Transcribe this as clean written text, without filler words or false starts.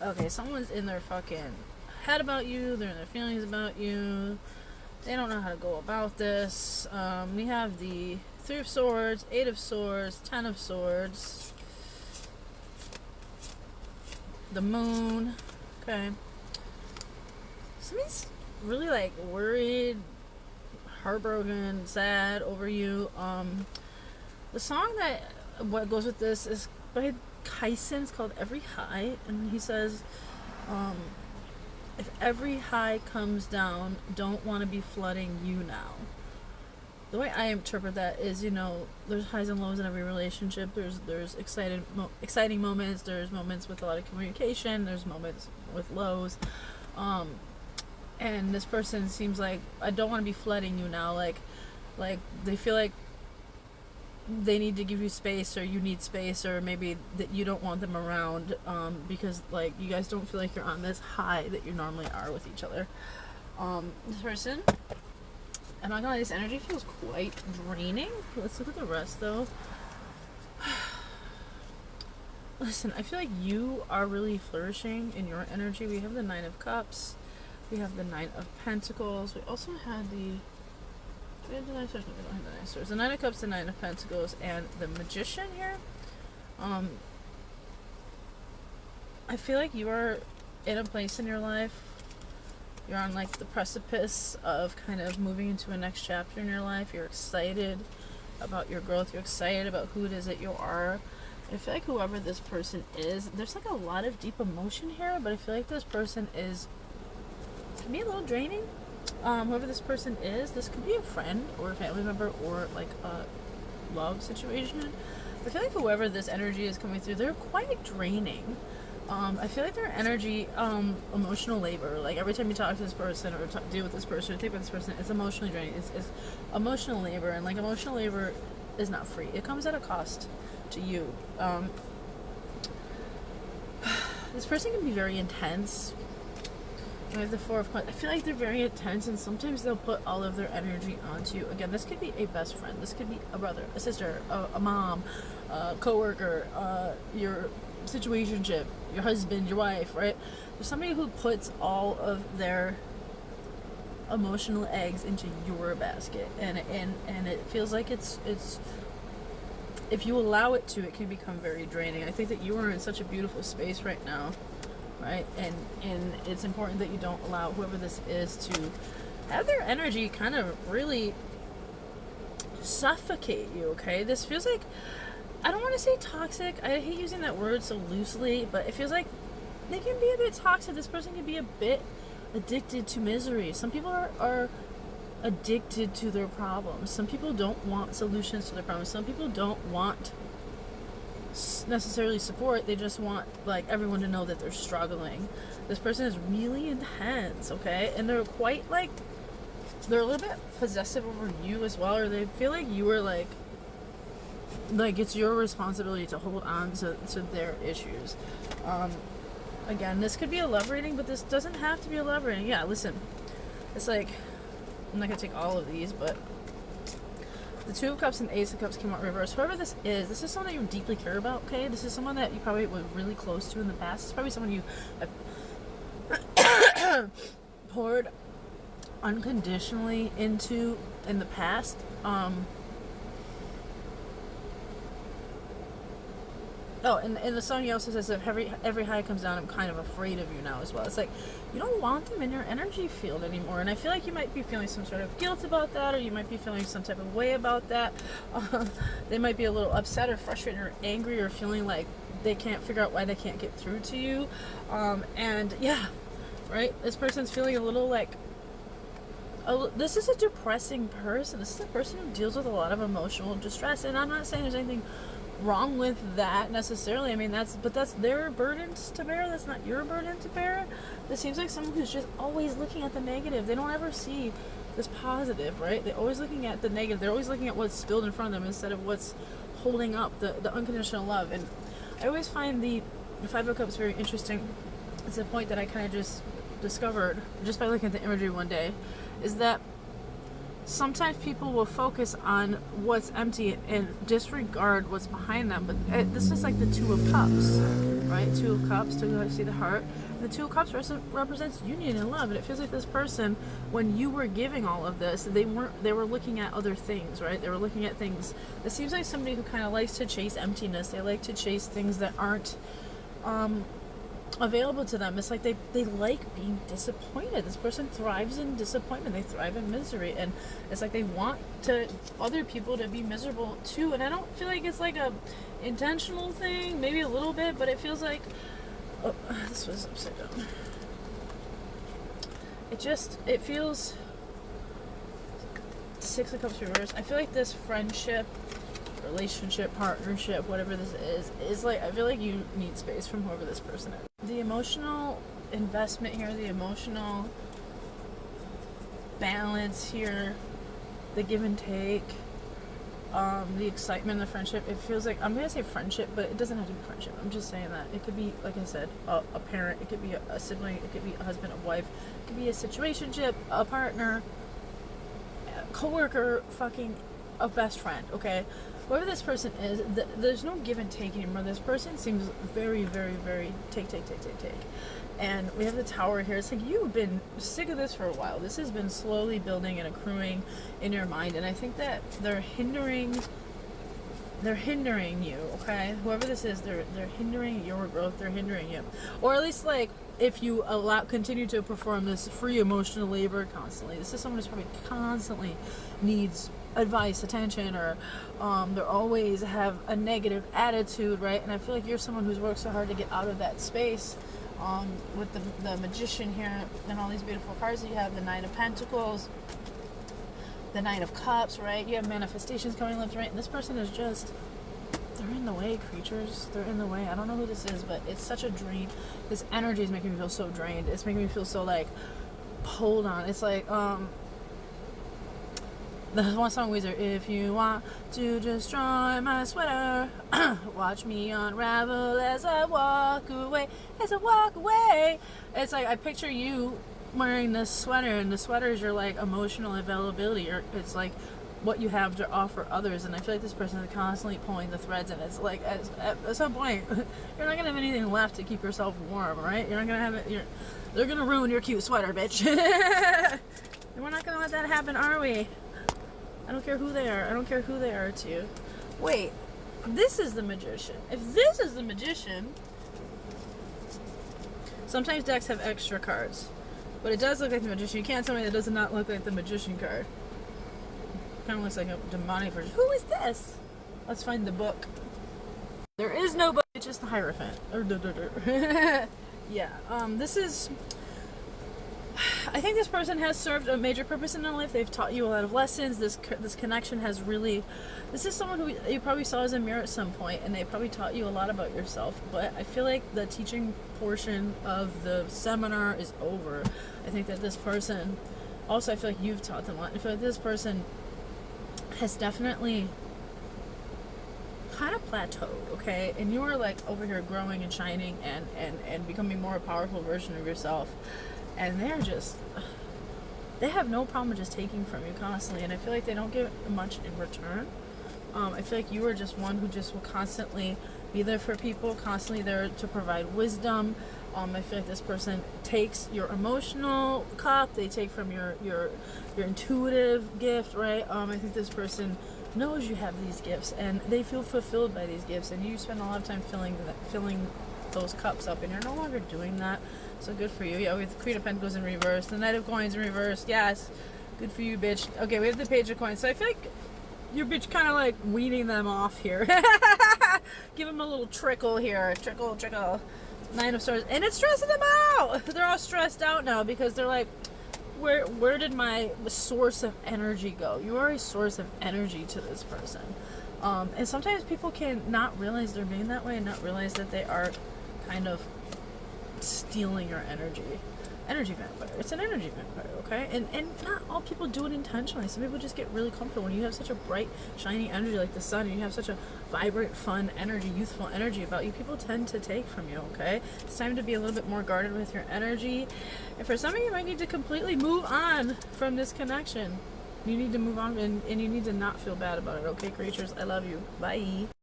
Okay, someone's in their fucking head about you. They're in their feelings about you. They don't know how to go about this. We have the Three of Swords, Eight of Swords, Ten of Swords, the Moon. Okay. Somebody's really like worried, heartbroken, sad over you. The song that what goes with this is by Kyson. It's called Every High, and he says, if every high comes down, don't want to be flooding you now. The way I interpret that is, there's highs and lows in every relationship. There's exciting moments. There's moments with a lot of communication. There's moments with lows. And this person seems like, I don't want to be flooding you now. Like they feel like they need to give you space, or you need space, or maybe that you don't want them around, because like you guys don't feel like you're on this high that you normally are with each other. This person, I'm not gonna lie, this energy feels quite draining. Let's look at the rest though. Listen, I feel like you are really flourishing in your energy. We have the Nine of Cups. We have the Nine of Pentacles. We also had the... Do we have the Nine of Swords? No, we don't have the Nine of Swords. The Nine of Cups, the Nine of Pentacles, and the Magician here. I feel like you are in a place in your life. You're on like the precipice of kind of moving into a next chapter in your life. You're excited about your growth. You're excited about who it is that you are. I feel like whoever this person is, there's like a lot of deep emotion here, but I feel like this person can be a little draining. Whoever this person is, this could be a friend or a family member or like a love situation. I feel like whoever this energy is coming through, they're quite draining. I feel like their energy, emotional labor, like every time you talk to this person or deal with this person or think about this person, it's emotionally draining. It's emotional labor, and like emotional labor is not free. It comes at a cost to you. This person can be very intense. I have the Four of Cups. I feel like they're very intense, and sometimes they'll put all of their energy onto you. Again, this could be a best friend. This could be a brother, a sister, a mom, a coworker, your situationship, your husband, your wife, right? There's somebody who puts all of their emotional eggs into your basket, and it feels like it's if you allow it to, it can become very draining. I think that you are in such a beautiful space right now, right? And it's important that you don't allow whoever this is to have their energy kind of really suffocate you, okay? This feels like, I don't want to say toxic. I hate using that word so loosely, but it feels like they can be a bit toxic. This person can be a bit addicted to misery. Some people are addicted to their problems. Some people don't want solutions to their problems. Some people don't want necessarily support. They just want like everyone to know that they're struggling. This person is really intense, okay? And they're quite like, they're a little bit possessive over you as well, or they feel like you are like it's your responsibility to hold on to their issues. Again, this could be a love reading, but this doesn't have to be a love reading. Yeah, listen, it's like, I'm not gonna take all of these, but the Two of Cups and Ace of Cups came out reversed. Whoever this is someone that you deeply care about, okay? This is someone that you probably were really close to in the past. It's probably someone you poured unconditionally into in the past. Oh, and the song he also says, if every high comes down, I'm kind of afraid of you now as well. It's like, you don't want them in your energy field anymore. And I feel like you might be feeling some sort of guilt about that, or you might be feeling some type of way about that. They might be a little upset or frustrated or angry or feeling like they can't figure out why they can't get through to you. And yeah, right? This person's feeling a little like, this is a depressing person. This is a person who deals with a lot of emotional distress. And I'm not saying there's anything wrong with that necessarily. I mean, that's their burdens to bear. That's not your burden to bear. This seems like someone who's just always looking at the negative. They don't ever see this positive, right? They're always looking at the negative. They're always looking at what's spilled in front of them instead of what's holding up the unconditional love. And I always find the Five of Cups very interesting. It's a point that I kind of just discovered just by looking at the imagery one day, is that sometimes people will focus on what's empty and disregard what's behind them. But this is like the Two of Cups, right? Two of Cups to see the heart. The Two of Cups represents union and love, and it feels like this person, when you were giving all of this, they were looking at other things, right? They were looking at things. It seems like somebody who kind of likes to chase emptiness. They like to chase things that aren't available to them. It's like they like being disappointed. This person thrives in disappointment. They thrive in misery, and it's like they want other people to be miserable too. And I don't feel like it's like a intentional thing, maybe a little bit, but it feels like, oh, this was upside down. It feels Six of Cups reversed. I feel like this friendship, relationship, partnership, whatever this is like, I feel like you need space from whoever this person is. The emotional investment here, the emotional balance here, the give and take, the excitement, the friendship. It feels like, I'm gonna say friendship, but it doesn't have to be friendship. I'm just saying that it could be, like I said, a parent, it could be a sibling, it could be a husband, a wife, it could be a situationship, a partner, a coworker, fucking a best friend. Okay, whoever this person is, there's no give and take anymore. This person seems very, very, very take. And we have the Tower here. It's like you've been sick of this for a while. This has been slowly building and accruing in your mind, and I think that they're hindering you, okay? Whoever this is, they're hindering your growth. They're hindering you, or at least, like, if you continue to perform this free emotional labor constantly. This is someone who's probably constantly needs advice, attention, or they always have a negative attitude, right? And I feel like you're someone who's worked so hard to get out of that space. With the Magician here and all these beautiful cards that you have, the Nine of Pentacles, the Nine of Cups, right? You have manifestations coming left, right? And this person is just, they're in the way, creatures. They're in the way. I don't know who this is, but it's such a drain. This energy is making me feel so drained. It's making me feel so, like, pulled on. It's like, there's one song, Weezer, if you want to destroy my sweater, watch me unravel as I walk away, It's like, I picture you wearing this sweater, and the sweater is your, like, emotional availability, or it's like what you have to offer others. And I feel like this person is constantly pulling the threads, and it's like, at some point, you're not gonna have anything left to keep yourself warm, right? You're not gonna have it. They're gonna ruin your cute sweater, bitch. And we're not gonna let that happen, are we? I don't care who they are. I don't care who they are to you. Wait, this is the Magician. If this is the Magician, sometimes decks have extra cards, but it does look like the Magician. You can't tell me that does not look like the Magician card. Kind of looks like a demonic version. Who is this? Let's find the book. There is no book. It's just the Hierophant. Yeah. This is. I think this person has served a major purpose in their life. They've taught you a lot of lessons. This connection has really... This is someone who you probably saw as a mirror at some point, and they probably taught you a lot about yourself. But I feel like the teaching portion of the seminar is over. I think that this person... Also, I feel like you've taught them a lot. I feel like this person has definitely kind of plateaued, okay? And you are, like, over here growing and shining and becoming a more powerful version of yourself. And they have no problem just taking from you constantly, and I feel like they don't get much in return. I feel like you are just one who just will constantly be there for people, constantly there to provide wisdom. I feel like this person takes your emotional cup, they take from your intuitive gift, right? I think this person knows you have these gifts, and they feel fulfilled by these gifts, and you spend a lot of time filling those cups up, and you're no longer doing that. So good for you. Yeah, we have the Queen of Pentacles in reverse, the Knight of Coins in reverse. Yes, good for you, bitch. Okay, we have the Page of Coins. So I feel like your bitch kind of like weaning them off here. Give them a little trickle here. Trickle. Nine of Swords. And it's stressing them out. They're all stressed out now because they're like, where did my source of energy go? You are a source of energy to this person. And sometimes people can not realize they're being that way and not realize that they are kind of stealing your energy. Energy vampire. It's an energy vampire, okay? And not all people do it intentionally. Some people just get really comfortable. When you have such a bright, shiny energy like the sun, and you have such a vibrant, fun energy, youthful energy about you, people tend to take from you, okay? It's time to be a little bit more guarded with your energy. And for some of you, you might need to completely move on from this connection. You need to move on, and you need to not feel bad about it. Okay, creatures, I love you. Bye.